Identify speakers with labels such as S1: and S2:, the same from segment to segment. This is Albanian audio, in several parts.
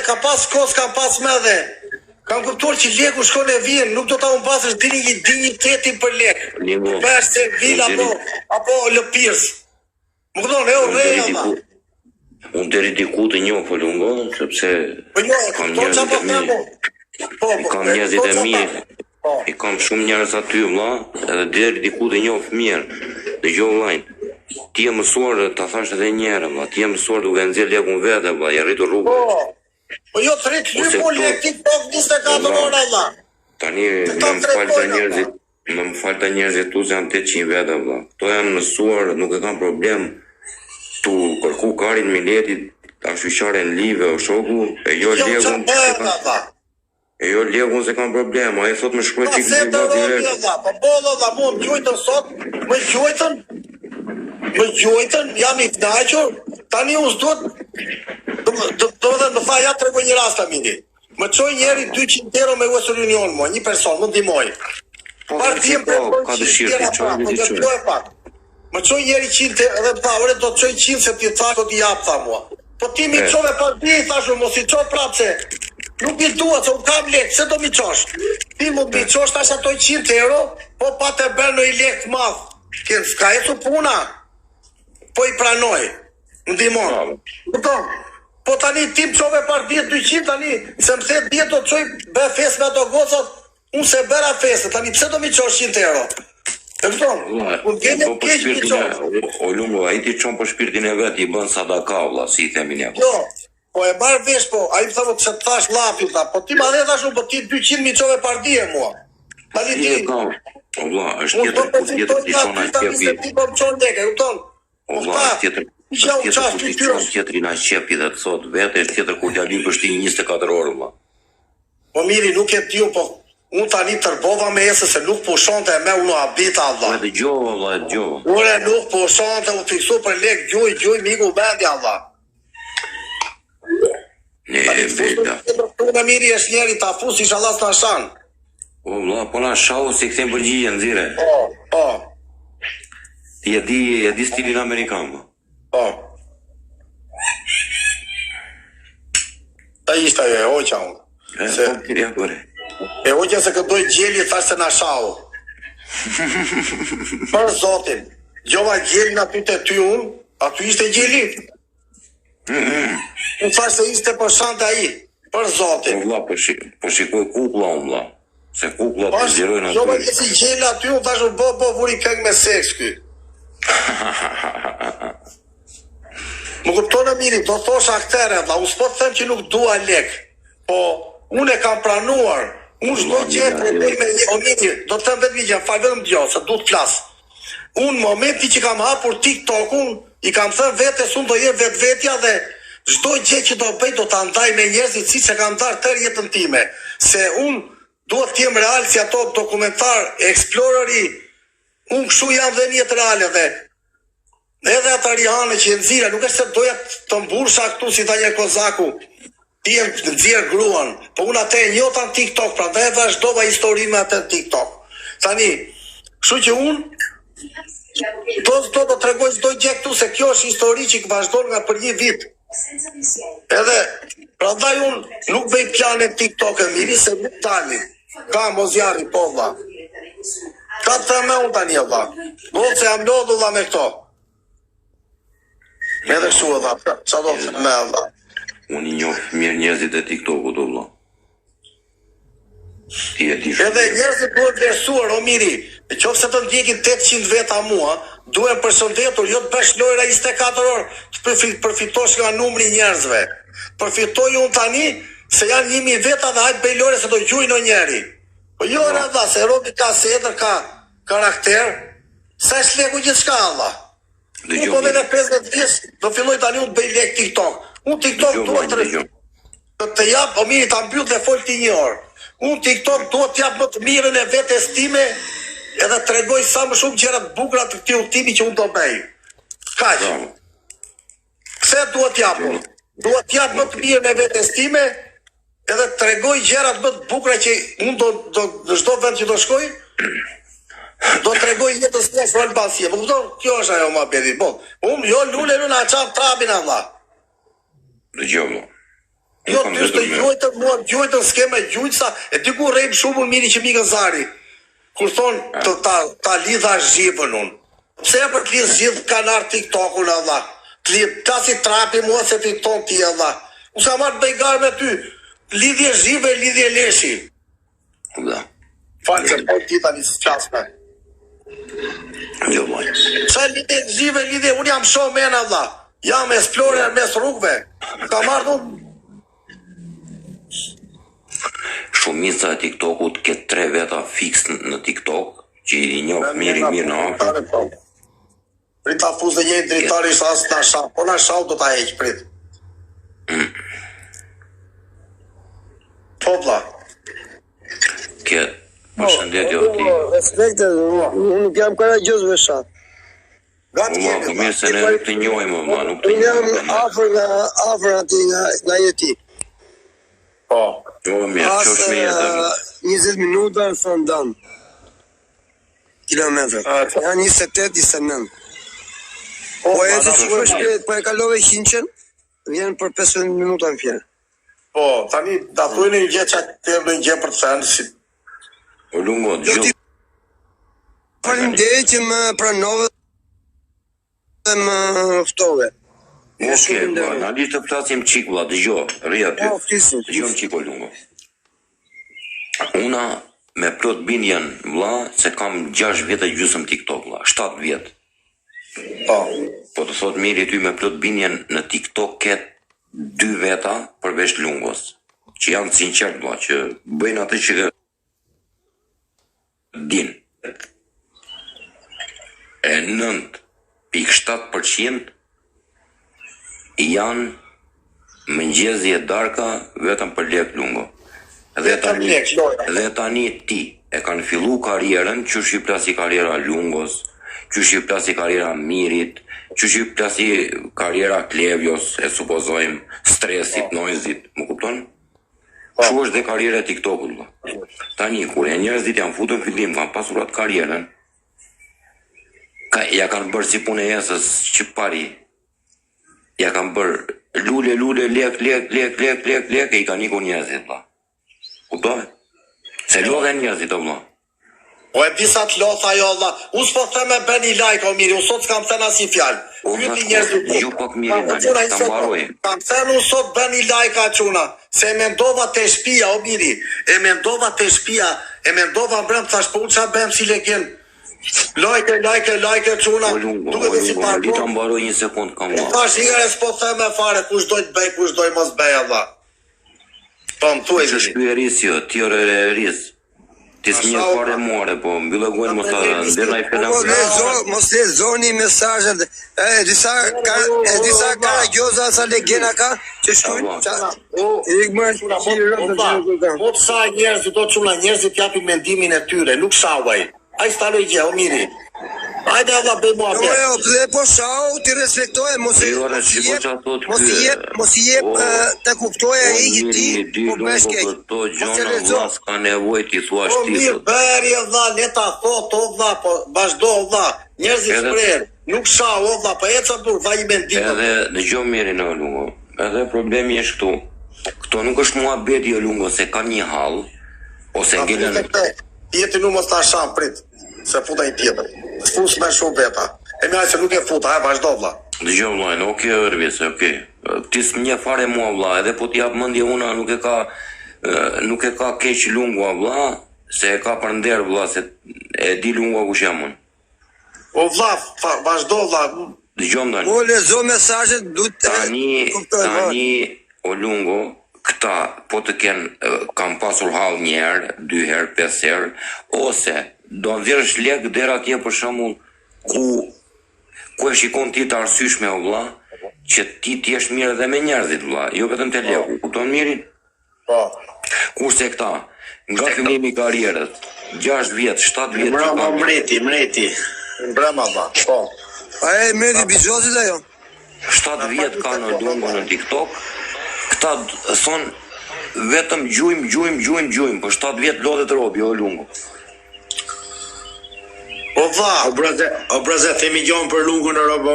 S1: ka pas kos, ka pas me dhe. Kam kuptuar që leku shkon e vjen, nuk do ta humbasësh dinjitetin për lek. Vesh se vil apo lëpirs. Më kupton, e urrejma.
S2: Unë deri diku të njoh Lungo, sepse kam njerëzit e mi. Kam njerëzit e mi. I kam shumë njerëz aty, vlla, edhe deri diku të njoh mirë. Dëgjoj vllajin. Ti je mësuar, ta thash edhe një herë, vlla, ti je mësuar duke nxjerr lekun vetë, vlla, i rritur rrugën.
S1: Po jo të rritë një po lek TikTok 24 orë, vlla.
S2: Tani më falë të njerëzit tu se janë 800 vete, vlla. Kto janë mësuar, nuk e kanë problem tu kërku karin miletit, ta shqyqaren live o shoku, e jo lekun. E jo lekun se kanë problem, a e thot më shkruaj çik live direkt.
S1: Po bolla dha mua më gjujtën sot, më gjujtën, jam i kënaqur. Tani unë s'duhet do më tha ja tregoj një rast amini. Më çoj njëri 200 euro me Western Union mua, një person, më ndihmoj. Partim
S2: ka dëshirë të çojë.
S1: Më çoj njëri 100 edhe të ore do të çoj 100 se ti tha do t'i jap tha mua. Po ti më çove parti thash mos i çoj prapse. Nuk i dua se un kam lek, se do mi çosh. Ti mund mi çosh tash ato 100 euro, po pa të bërë në i lek të madh. Ke s'ka ecu puna. Po i pranoj. Ndihmon. Kupton? Po tani ti më çove par 200 tani, se më the dje do të çoj bë festë me ato gocat, unë se bëra festë, tani pse do mi çosh 100 euro? E kupton? Unë kemi keq mi çosh.
S2: O Lungo, ai ti çon për shpirtin e vet, i bën sadaka vlla, si i themi ne.
S1: Jo. Po e marr vesh po, ai më tha pse të thash llapi tha, po ti ma dhe thash po ti 200 mi çove par dje mua. Tani ti.
S2: Po vlla, është tjetër ti çon ai tjetër.
S1: Ti po çon tek, e kupton?
S2: Po vlla, tjetër. Tjetëri na qepi dhe të thot vete, është tjetër kur t'ja lin për shtin 24 orë, vlla.
S1: Po miri, nuk e tiu, po unë tani tërbova me esë se nuk pushonte me unë habita, vlla.
S2: Dëgjova, vlla, dëgjova.
S1: Ure nuk pushonte, u fiksu për lek, gjuj, miku bendja, vlla.
S2: Veta.
S1: Unë miri është njeri ta fus, inshallah s'na shan.
S2: O vlla, po na shau si kthem përgjigje nxire.
S1: Po.
S2: Ti e di stilin amerikan, vlla.
S1: Po. Ta ishte ajo e oqa unë. E oqa se këtoj gjeli thash se na shau. Për zotin, gjova gjelin aty të ty unë, aty ishte gjeli. Unë thash se ishte për shante aji, për zotin.
S2: Po vlla, po shikoj kukla unë, vlla. Se kukla të zjerojnë aty.
S1: Gjova si gjeli aty unë thash bo vuri këng me seks ky. Më kuptonë miri, do thosha aktere, vlla, unë s'po të them që nuk dua lek, po unë e kam pranuar, unë s'do që probleme, o miri, do të them vetëm një gjë, fal vetëm djo, se du të flas. Unë momenti që kam hapur TikTok-un, i kam thënë vetes unë do jem vetvetja dhe çdo gjë që do bëj do ta ndaj me njerëzit siç e kam ndarë tërë jetën time, se unë duhet të jem real si ato dokumentar Exploreri, unë kështu jam dhe një jetë reale dhe edhe ata Rihanë që e nxira, nuk është se doja të mbursha këtu si ta një kozaku, ti e nxirë gruan, po unë atë e njota në TikTok, pra dhe e vazhdova historinë me atë në TikTok. Tani, kështu që unë, do të tregoj çdo gjë këtu se kjo është histori që vazhdon nga për një vit. Edhe, prandaj unë nuk bëj plane TikTok e miri se nuk dalin. Ka mozjari po vlla. Ka të theme unë tani vlla. Do se jam lodhu vlla me këto. Edhe kështu e dha, qa do të me dha.
S2: Unë i njoh mirë njerëzit e TikTok-ut, vlla. Ti e di shumë.
S1: Edhe njerëzit duhet vlerësuar, o miri, në qoftë se të ndjekin 800 veta mua, duhen përshëndetur, jo të bësh lojra 24 orë, të përfitosh nga numri njerëzve. Përfitoj unë tani, se janë 1000 veta dhe hajtë bëj lojre se do gjuj në njeri. Po jo rada, se Robi ka setër, ka karakter, sa është leku gjithë shka, Allah. Unë po dhe në 50 vjeç, do filloj tani unë të bëj lek TikTok. Unë TikTok duhet të jap, o miri ta mbyll dhe fol ti 1 orë. Unë TikTok duhet të jap më të mirën e vetes time, edhe të tregoj sa më shumë gjëra të bukura të këtij udhëtimi që unë do bëj. Kaq. Pse duhet të jap? Duhet të jap më të mirën e vetes time, edhe të tregoj gjërat më të bukura që unë do në çdo vend që do shkoj, do të tregoj jetës së së Albanësie. Po kupton? Kjo është ajo mohabeti. Po, unë jo lule në na çan trapin valla.
S2: Dëgjoj.
S1: Jo ty të gjojtën mua, gjojtën skeme gjujtësa, e ty ku rejmë shumë miri që Mika Zari. Kur thonë ta lidha zhivën unë. Pse e për të lidhë zhivë kanar TikTok-un, Allah? Të lidhë tasi trapi mua se TikTok ti, Allah. Unë s'ka marrë bejgar me ty. Lidhje zhivë e lidhje leshi.
S2: Da.
S1: Falë që po t'i tani së qasme.
S2: Jo, moj.
S1: Qa lidhje zhivë e lidhje, unë jam shumë menë, Allah. Jam esplorer mes rrugve. Ka marrë unë.
S2: Shumica e TikTokut ke 3 veta fix në TikTok, që i njohë mirë në afër.
S1: Prit ta fuzë një dritari shas në shau, po në shau do ta heq, prit. Po vlla.
S2: Ke, përshëndetje o ti.
S3: Respekte, unë nuk jam karagjoz me shat.
S2: Po mirë se ne nuk të njohim, ma, nuk të
S3: Unë
S2: njohim.
S3: jam afër ati nga jeti.
S1: Po.
S2: Jo, mirë, që është me jetëm.
S3: 20 minuta në Sandan. Kilometrë. Janë 28-29. Po e të që shpet, po e kalove 100, vjen për 15 minuta në fjerë.
S1: Po, tani, da thujnë një gjë që të në një gjë për të thënë, si...
S2: O lungo, gjë.
S3: Faleminderit që më pranove dhe më ftove.
S2: Oke, në listë të plasim qik, vla, dëgjo, rria ty.
S3: Po, flisim.
S2: Dëgjo në qik, o lungo. Una me plot bindjen, vla, se kam 6 vjetë gjusëm TikTok, vla, 7 vjetë.
S1: Po.
S2: Po të thot miri ty me plot bindjen në TikTok ketë 2 veta përveç lungos, që janë sinqert, vla, që bëjnë atë që din. E 9.7% janë mëngjezi e darka vetëm për lek lungo. Dhe tani ti e kanë fillu karierën, që shqiplasi karriera lungos, që shqiplasi karriera mirit, që shqiplasi karriera Klevjos, e supozojmë, stresit, noizit, më kupton? Që është dhe karriera e TikTokut. Tani, kur e njerëzit janë futën fillim, kanë pasurat karierën, ja kanë bërë si punë e jesës që pari, ja kanë bërë lule, lek, e i kanë iku njerëzit, la. Kuptove? Se lodhen njerëzit, o vla.
S1: O e disa të lotha jo, Allah. Unë s'po të me bën i like, o miri, unë sot s'kam thënë as i fjallë.
S2: Ju pak miri, ta mbaroj.
S1: Kam thënë unë sot bën i like a quna, se e mendova të shpia, o miri, e mendova të shpia, e mendova mbrëm, thash po unë qa bëm si legjen. Like, quna, duke dhe si parko.
S2: Ta mbaroj një sekund, kam la.
S1: Thash njëre s'po thëmë e fare, kush doj të bej, kush doj mos bej, Allah. Po më thuaj
S2: që shpy e risë jo, ti orë e risë. Ti s'mje fare muare, po mbile gojnë mos të ndërna i fjelem.
S3: Mos le zoni mesazhet, disa karagjoza sa legena ka, që shkujnë,
S1: po të sa njerëzit, do të quna njerëzit japin mendimin e tyre, nuk shawaj. A i staloj gjë, o miri. Hajde Allah bëj mua bërë.
S3: Jo, dhe po shau, ti respektoj, mos i jep të kuptoj e i ti, po bëshke.
S2: Këto gjona vla s'ka nevoj t'i thua
S1: shtisët. Po mirë, beri e vla, leta thot, o vla, po bashdo, o vla. Njerëzit shprejnë, nuk shau, o vla, po e ca dur, vla i mendimë.
S2: Edhe në gjo miri në lungo, edhe problemi është këtu. Këto nuk është mua beti o lungo, se ka një hal, ose ngelen...
S1: Jeti nuk mos ta sham, prit, se futa i tjetër. Fus me shumë veta. E mjaj se nuk e futa, vazhdo vla.
S2: Dëgjo vla, oke, Rvis, oke. Ti s'mje fare mua vla, edhe po t'jap mëndje una nuk e ka keq lungua vla, se e ka për nder vla, se e di lungua ku shemun.
S1: O vla, vazhdo vla.
S2: Dëgjo më tani.
S3: O lezo mesazhet, du të...
S2: Tani, o lungo, këta, po të kam pasur hall njerë, 2 herë, 5 herë, ose do në vjerësh lek dera tje për shembull ku e shikon ti të arsyshme o vlla, që ti t'jesh mirë edhe me njerëzit vlla, jo vetëm te leku, kupton mirin?
S1: Po.
S2: Kurse këta, nga fillimi i karrierës, 6 vjet, 7 vjet...
S1: Brama mreti. Brama vlla, po.
S3: A e mreti bizozit ajo?
S2: 7 vjet ka në lungo në TikTok, këta thonë vetëm gjujmë, për 7 vjet lodhet robi, o lungo.
S1: O vlla,
S4: o braze, themi gjohën për lungo në robo.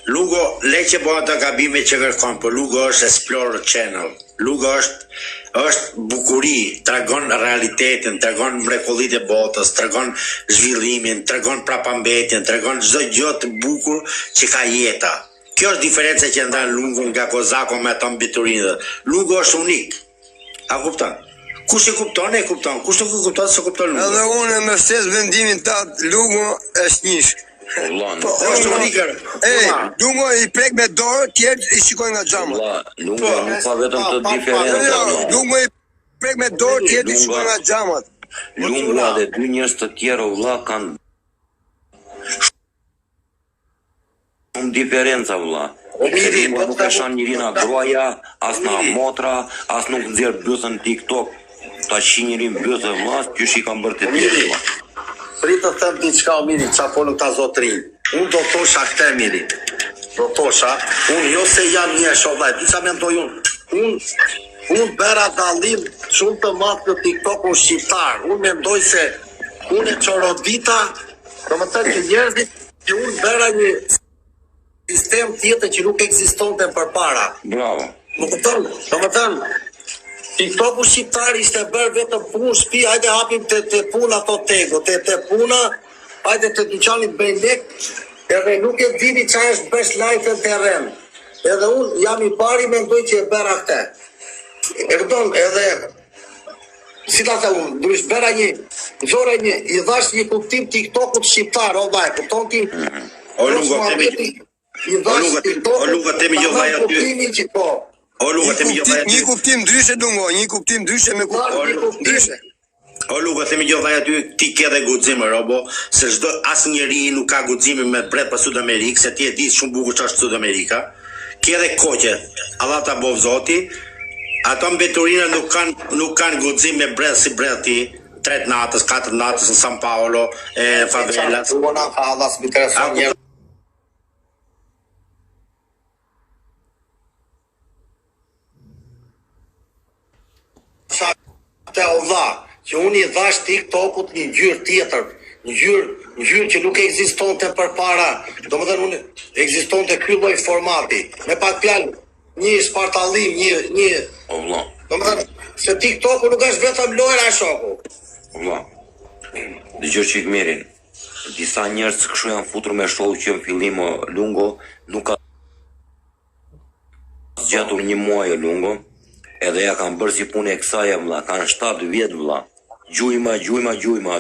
S4: Lungo, le që po ata gabime që kërkon, për lungo është Explorer Channel. Luga është bukuri, tregon realitetin, tregon mrekullitë e botës, tregon zhvillimin, tregon prapambetjen, tregon çdo gjë të bukur që ka jeta. Kjo është diferenca që ndan Lungun nga Kozako me ato mbiturinat. Lungu është unik. A kupton? Kush e kupton, e kupton. Kush nuk e kupton, s'e kupton Lungu.
S3: Edhe unë me stes vendimin tat, Lungu është njësh.
S2: Po,
S4: është unikër.
S3: Lungu i prek me dorë, tjerë i shikojnë nga xhamat.
S2: Lungu nuk ka vetëm të diferenca.
S3: Lungu i prek me dorë, tjerë i shikojnë nga xhamat.
S2: Lungu dhe dy njerëz të tjerë vëlla kanë shumë diferenca vëlla. Lungu nuk e shan njërina groja, as na motra, as nuk nxjerr bësën TikTok. Ta shi njërin bësë vëlla, që shi kanë bërë të tjerë.
S1: Fritë të them diçka o miri, qa folën ta zotrin. Unë do tosha këte miri. Do tosha, unë jo se jam një shodhaj, di qa mendoj unë. Unë bera dalim shumë të matë në TikTok unë shqiptar. Unë mendoj se unë e qorodita, do më thënë që njerëzit, që unë bera një sistem tjetër që nuk ekzistonte përpara.
S2: Bravo.
S1: Më kupton, do më thënë, TikToku shqiptar ishte bërë vetëm punë shtëpi, hajde hapim të puna ato tego, të puna, hajde të dyqanit bëjnë lek, edhe nuk e dini qa është bësh live në terren. Edhe unë jam i pari mendoj që e bëra këte. E këton, edhe, si ta të unë, dush bëra i dhash një kuptim TikTokut shqiptar, o vaj, kupton ti?
S4: O Lungo, temi jo vaj aty.
S3: Një kuptim ndryshe Lungo, një kuptim ndryshe me kuptim ndryshe.
S4: O Lungo, themi jo vaj aty, ti ke dhe guxim robo, se çdo as njeri nuk ka guximin me bret për Sud-Amerikë, se ti e di shumë bukur ç'është Sud-Amerika. Ke dhe koqe, Allah ta bov zoti. Ato mbeturina nuk kanë guxim me bret si breti 3 natës, 4 natës në San Paolo, e favelas.
S1: Unë Allah s'mi intereson njerë. Te o dha, që unë i dhash TikTokut një gjyrë tjetër, një gjyrë që nuk ekzistonte përpara, do më thënë unë ekzistonte ky lloj formati, me pak fjalë, një spartallim, një do më thënë, se TikToku nuk është vetëm lojra shoku.
S2: Dëgjoj çik mirin. Disa njerëz kështu janë futur me show që në fillim Lungo nuk ka zgjatur një muaj Lungo. Edhe ja kanë bërë si punë e kësaj vëlla, kanë 7 vjet vëlla. Gjujma,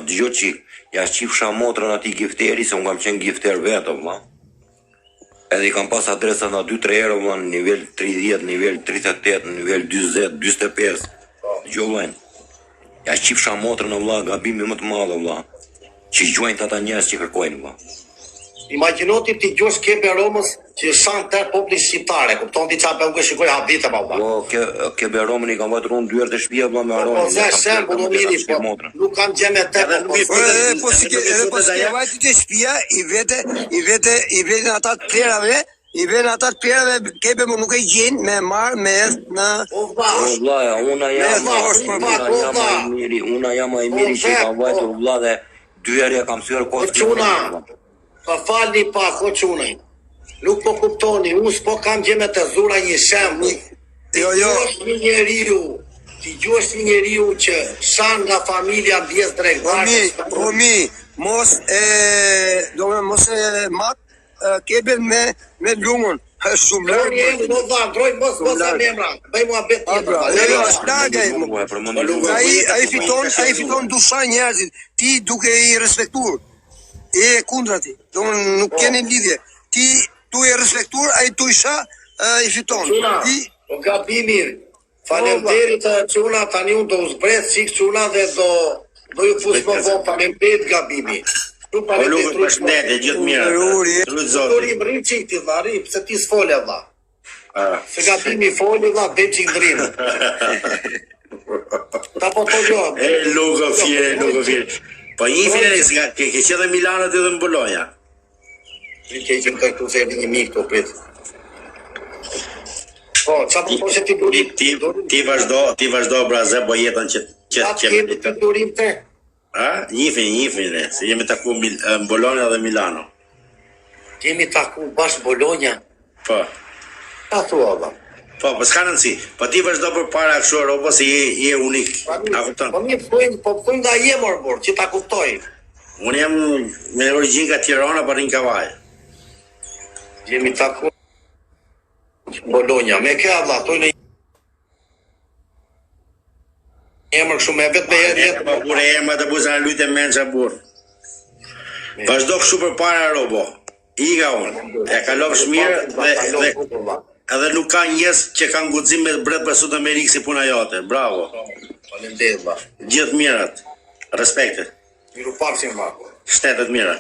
S2: dëgjoj çik, ja shifsha motrën atij gifteri, se unë kam qenë gifter vetë vëlla. Edhe i kam pas adresat na 2-3 herë vëlla, në nivel 30, nivel 38, në nivel 40, 45. Dëgjoj vëlla. Ja shifsha motrën vëlla, gabimi më të madh vëlla. Që gjuajnë ata njerëz që kërkojnë vëlla.
S1: Imagjinoti ti gjosh Kebe Romës që shan të populli shqiptare, kupton ti çfarë bëu shikoj habite baba.
S2: Po Kebe Romën i kam vajtur unë 2 herë të shtëpia vëlla me Romën.
S1: Po sa shembull do miri po. Nuk kam gjë te.
S3: Po si ke vajti të shtëpia i veten ata të plerave, Kebe më nuk e gjin me marr me në
S2: vëlla, una jam ai miri që kam vajtur vëlla dhe 2 herë kam thyer kohë.
S1: Pa falni pa, koqunaj. Nuk po kuptoni, unë s'po kam gjeme të zura një shemë. Ti gjosh një njeriu që shan nga familja ndjes dregtarës.
S3: Mos e mat Kebe me Lungun. Shumë larg.
S1: Mos e memra. Bëj mua bet tjetër.
S3: Ai fiton dusha njerëzit. Ti duke i respektuar. E kundra ti, nuk keni lidhje. Ti tu e respektuar, ai tu isha i fiton.
S1: O gabimi, faleminderit çuna, tani unë do zbret sik çuna dhe do ju fus më vonë faleminderit gabimi.
S4: Po lutem përshëndetje, gjithë mirë.
S1: Zoti mbrim çik ti varri, pse ti s'fole valla. Se gabimi foli valla, bëj çik ndrim. Ta po to jo.
S4: Lugo fie. Po një fire, ke që dhe Milanët edhe në Bologna.
S1: Ke që më të zërdi një mikë të prit. Po, qa po që ti durim?
S4: Ti vazhdo, braze, bo jetën që...
S1: Qa të kemi të durim te?
S4: Njifin, se jemi taku në Bologna dhe Milano.
S1: Jemi taku bashkë Bologna?
S4: Po.
S1: Ta thua, ba?
S4: Po, s'ka rëndësi. Po ti vazhdo për para kështu robo se je unik. A kupton?
S1: Po mi thuj nga je morbor, që ta kuptoj.
S4: Unë jam me origjinë nga Tirana, po rrin Kavaj.
S1: Jemi taku Bologna, me ke valla, toj në emër kështu me vetë me jetë.
S4: Po kur emra të buzën lutem mença burr. Vazhdo kështu për para robo. Iga unë. E kalofsh mirë dhe edhe nuk ka njerëz që kanë guxim me bret për Sud Amerikë si puna jote. Bravo.
S1: Faleminderit valla.
S4: Gjithë mirat. Respekte.
S1: Miru paksim valla.
S4: Shtetet mira.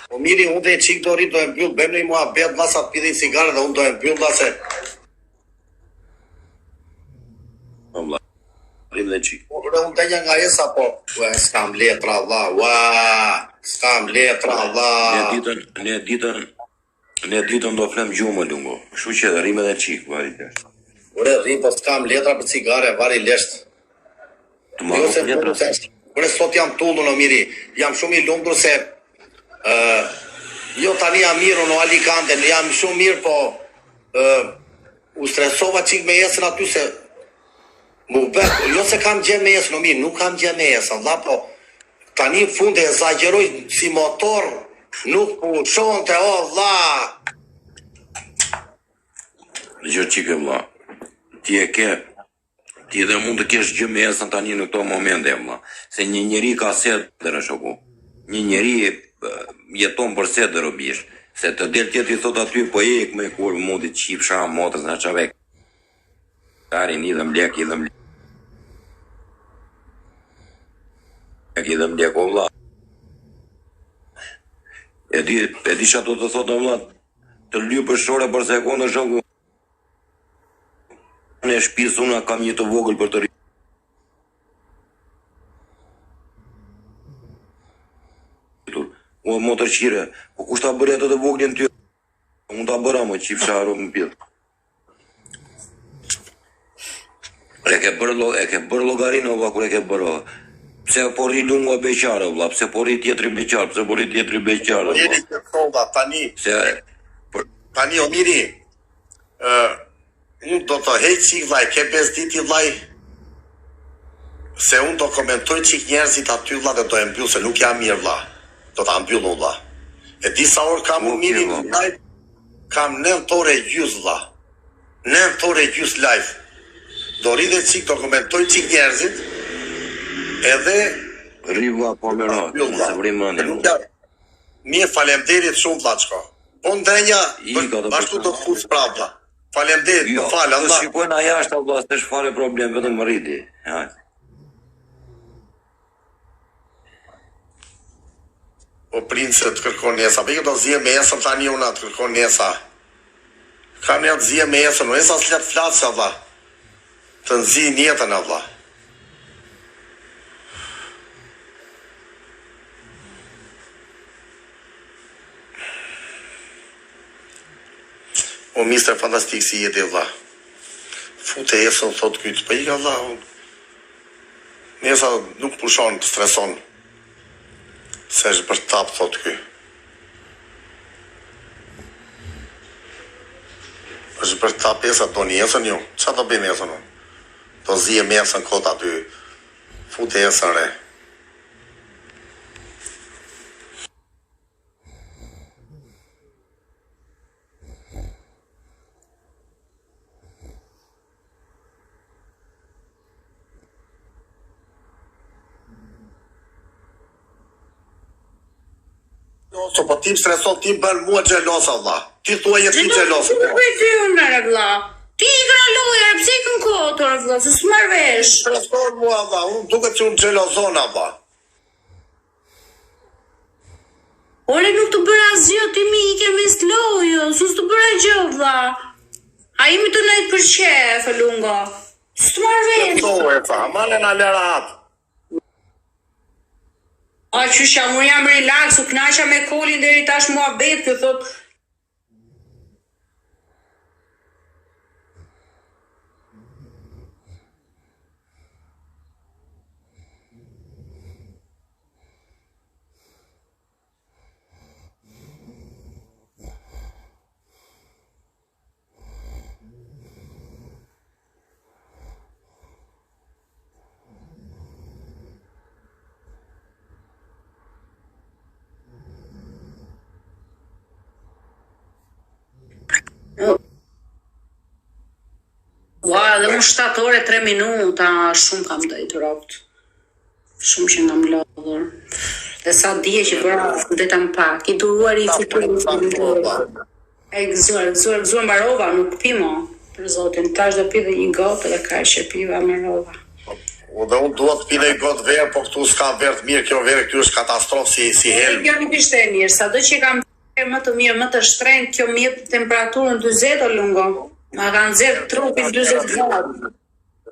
S1: Po miri, unë dhe qik do rritë do e mbyll, bëjmë një mua bet vasa të pidhin cigare dhe unë do e mbyll vase.
S4: Po vlla. Rrim dhe qik.
S1: Po kërë unë denja nga esa po. S'kam letra valla, s'kam letra valla.
S2: Ne ditën do flem gjumë lungo. Kështu që rrim edhe qik, vari lesh.
S1: Ure rrim, po s'kam letra për cigare, vari lesht.
S2: Të marrë letra.
S1: Ure sot jam tullu në miri, jam shumë i lumtur se jo tani jam mirë në Alicante, jam shumë mirë, po u stresova qik me jesën aty se mu bet, jo se kam gjenë me jesën, mirë, nuk kam gjenë me jesën, dha, po tani në fund e exageroj si motor, nuk pushon të dha.
S2: Gjë qike vlla, ti edhe mund të kesh gjë me jesën tani në këto momente vlla, se një njeri ka sedër në shoku, një njeri jeton për sedër o bish, se të del tjetri thot aty po ek me kur mundi të qip shra motës në qavek, karin idhem lek o vlla. E di që ato të thotë vlla, të lyë për shore për sekundë shoku. Në shtëpisë unë kam një të vogël për të rritur. Unë motor qire, po kush ta bërë ato të voglin ty? Unë ta bëra më qip sharu më pjellë. E ke bërë logarinë vlla, kur e ke bërë. Pse po rri lunga beqare vlla, pse po rri tjetri beqar, pse po rri tjetri beqar vlla.
S1: Jeni të thoda tani. Tani o miri. Unë do të hejtë qik vlaj, ke bezditi vlaj, se unë do komentoj qik njerëzit aty vla dhe do e mbyll, se nuk jam mirë vla, do të mbyllu vla. E disa orë kam unë miri vlaj, kam 9 ore gjys vla, 9 ore gjys live, do rridhe qik, do komentoj qik njerëzit, edhe
S2: Rriva po me ra, se vrim mëndin.
S1: Mirë falemderit shumë vla qko, po ndenja, bashku do të fusë pravda. Falemderit,
S2: jo,
S1: falë, Allah.
S2: Jo, shikojnë a jashtë, Allah, s'të shfare problem, vetëm më rriti.
S1: O princë të kërkon njesa, për i këto zje me esën, tani una të kërkon njesa. Kam një të zje me esën, o esa s'let flasë, Allah. Të nëzi njetën, Allah. O mister fantastik si jeti vlla. Fute esën thot kyt, po i ka vlla. Nesa nuk pushon, streson. Se është për tap thot ky. Është për tap esa do një esën jo. Qa do bëjmë esën unë? Do zije me esën kot aty. Fute esën re. So, po tim streson, tim bën mua xhelosa vlla. Ti thua je ti xhelosa.
S5: Nuk e di unë vlla. Ti i gra loja, pse i kënkotor vlla, se s'marr vesh.
S1: Streson mua vlla, unë duket që unë xhelozona vlla.
S5: Ole nuk të bëra asgjë, ti mi i ke mes lojë, s'u të bëra gjë vlla. A jemi të nejtë për qef, lungo. S'marr vesh.
S1: Thonë tha, male na lerat.
S5: A qysha, mu jam relax, u knasha me kolin deri tash mua bet, të thot. Kam 7 ore 3 minuta, shumë kam dojtë ropt. Shumë që nga më lodhur. Dhe sa dje që bëra detam pak, I duruar I fitur. E gëzuar mbarova, nuk pimo. Për zotin, tash do pi dhe një gotë dhe ka që piva mbarova.
S1: Dhe unë duhet pi dhe një gotë verë, po këtu s'ka verë të mirë, kjo verë këtu është katastrofë si helmë.
S5: Kjo nuk ishte e mirë, sa do që kam verë më të mirë, më të shtrenjtë, kjo më jep temperaturën 40 o lungo. Ma kanë zedë trupin 40 gradë.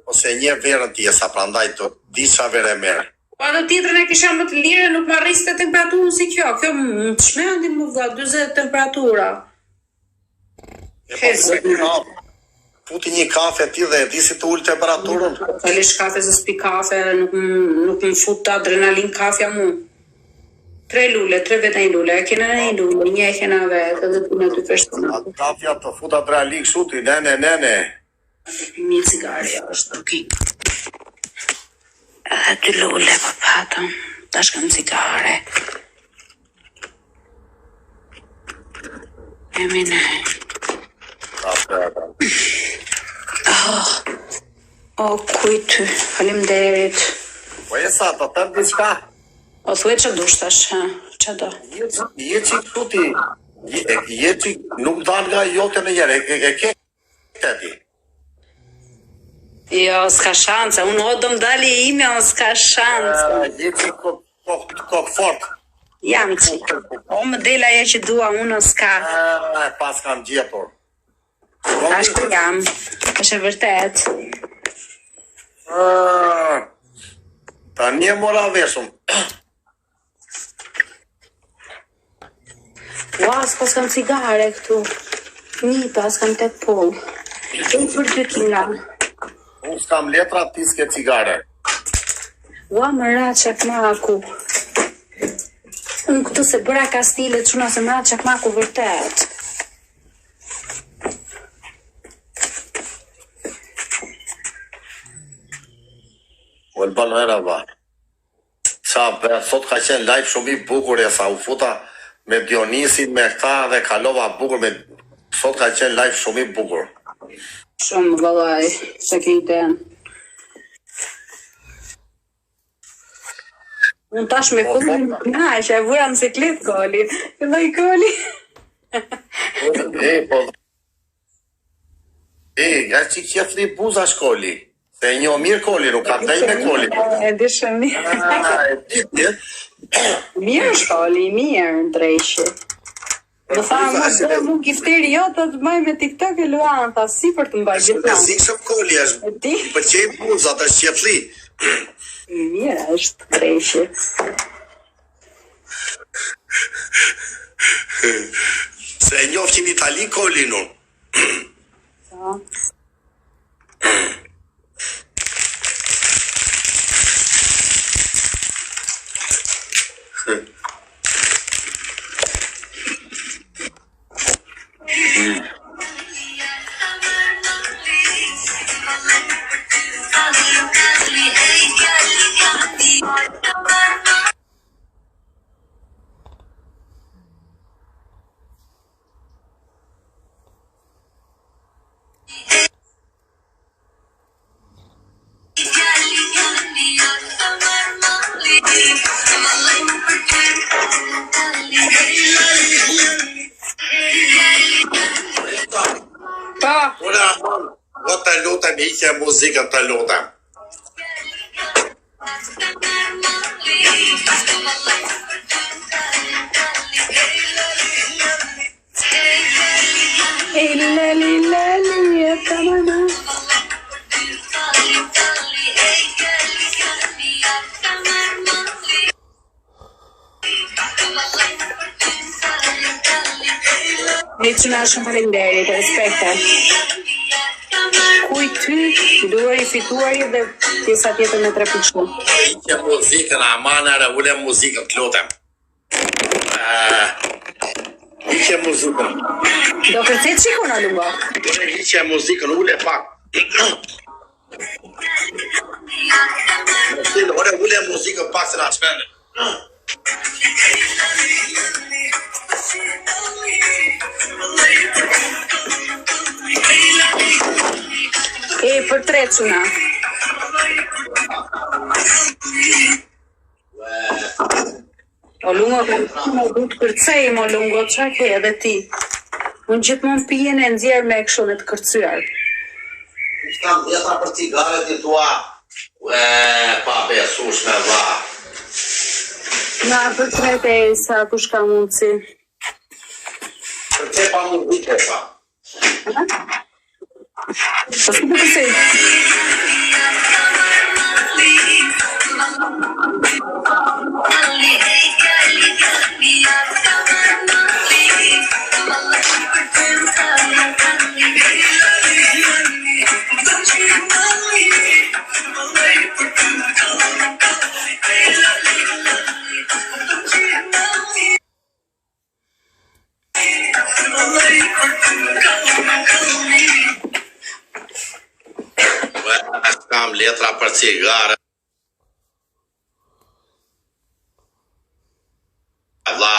S1: Ose një verën tje, sa prandaj do di qa verë e merë.
S5: Po ato tjetrën e kisha më të lirë, nuk më arriste temperaturën si kjo. Kjo më të shmendi më vda, 40 temperatura.
S1: Puti një kafe ti dhe di si të ullë temperaturën.
S5: Kalish kafe se s'pi kafe, nuk më fut të adrenalin kafja mu. 3 lule, 3 vete një lule, e kena një lule, një e kena vetë, dhe të në të feshtunë.
S1: Kafja të fut adrenalin këshuti, nene.
S5: Një cigare, është duki. Edhe 2 lule, për patëm, tash kam cigare. Emine. Kujty, faleminderit.
S1: Po e sa, të tërë diçka?
S5: O thuaj që dush tash, që do?
S1: Je që këtuti, je që nuk dalë nga jote në njëre, e ke këti?
S5: Jo, s'ka shanse, unë o do më dali e ime, o s'ka shanse.
S1: Je që kokë fort.
S5: Jam që, o më dela e që dua, unë o s'ka.
S1: Pas kam gjetur.
S5: Ashtë jam, është e vërtet.
S1: Ta një mora veshëm.
S5: Ua, s'pas kam cigare këtu. Një pas kam 8 pull. E për 2 kila.
S1: Unë s'kam letra, ti s'ke cigare.
S5: Ua, më ra qakmaku. Unë këtu se bëra kastilet, quna se më ra qakmaku vërtet.
S1: U e banë hera ba. Sot ka qenë live shumë I bukur e sa u futa me Dionisin, me këta dhe kalova bukur me... Sot ka qenë live shumë I bukur.
S5: Shumë vëllaj, se ke I ten. Unë tash me kullin nga, që e vuja në siklet koli. Këlloj koli.
S1: Ja që kjefri buza shkoli. Se një mirë koli, nuk ka dhej me koli.
S5: E di shumë mirë. Mirë shkoli, mirë drejshi. Do thamë më të mu gifteri jo të të maj me TikTok e luan, tha si për të mbaj gjitha.
S1: Si shumë koli është, I përqej buza të shqefli.
S5: Mirë është drejshi.
S1: Se e njofë që në Itali koli nun. Të lutem, hiqe muzikën të lutem.
S5: Ne që nga shumë falenderit, respekte. Kuj ty, duar I fituari dhe pjesa tjetër me 3 pushku.
S1: Hiqe muzikën, amanare, ule muzikën, të lutem. Hiqe muzikën.
S5: Do kërcet qiko në lungo?
S1: Hiqe muzikën, ule pak. Ule muzikën pak se na qmene.
S5: për tre çuna. O lungo, më du të kërcej, mo lungo, qa ke edhe ti? Unë gjithmonë pijen e nxjerr me kështu të kërcyar.
S1: Kam 10 për cigaret i tua. Pa besush me vlla.
S5: Na, për trete e sa kush ka mundësi.
S1: Për te pa mund vite pa.
S5: Po si të kësi?
S1: Kam letra për cigare. Vlla.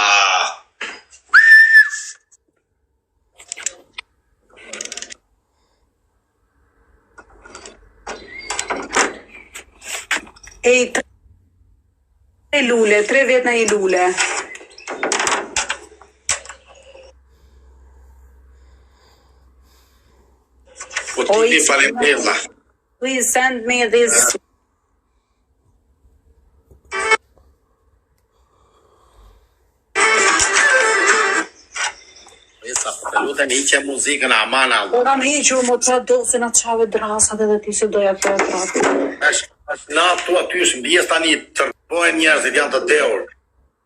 S5: Ej, 3 lule, 3 vjet në i lule.
S1: Po ti falem.
S5: Please send me this.
S1: Esa, të lutem hiqe muzikën aman Allah.
S5: Po kam hiqur mo qa do se na qave drasat edhe ti se doja kjo e trapi.
S1: Na tu aty është mbjes tani tërpojnë njerëzit janë të deur.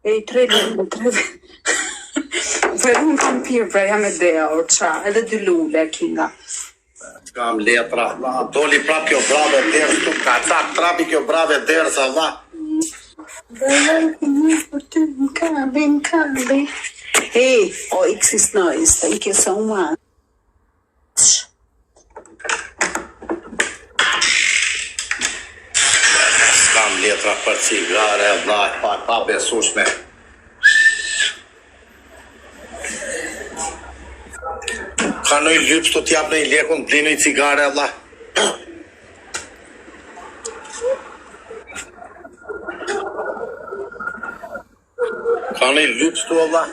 S5: Ej, 3 lule, 3 vjet. Për unë kam pirë pra jam e deur, qa, edhe 2 lule, kinga.
S1: Kam letra, doli prap kjo brave derës, tu ka tak trapi kjo brave derës, Allah.
S5: Hey, X is nice, thank you so much.
S1: Kam letra për cigare, Allah, pa besushme. Ka nëj lyps të t'jap në i lekun, blinu i cigare, Allah. Ka nëj lyps të, Allah.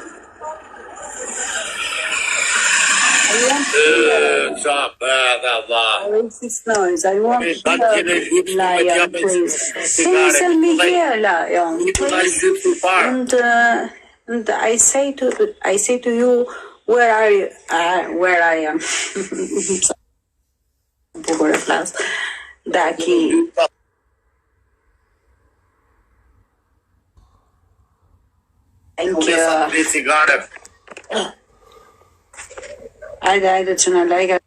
S1: Qa bëdhe, Allah.
S5: X is nice, I want lion, please. Can you send me here, lion, please? And I say to you, where are you? Where I am? Bukur e flas. Daki. Thank you.
S1: Cigare.
S5: Ajde, që në lajka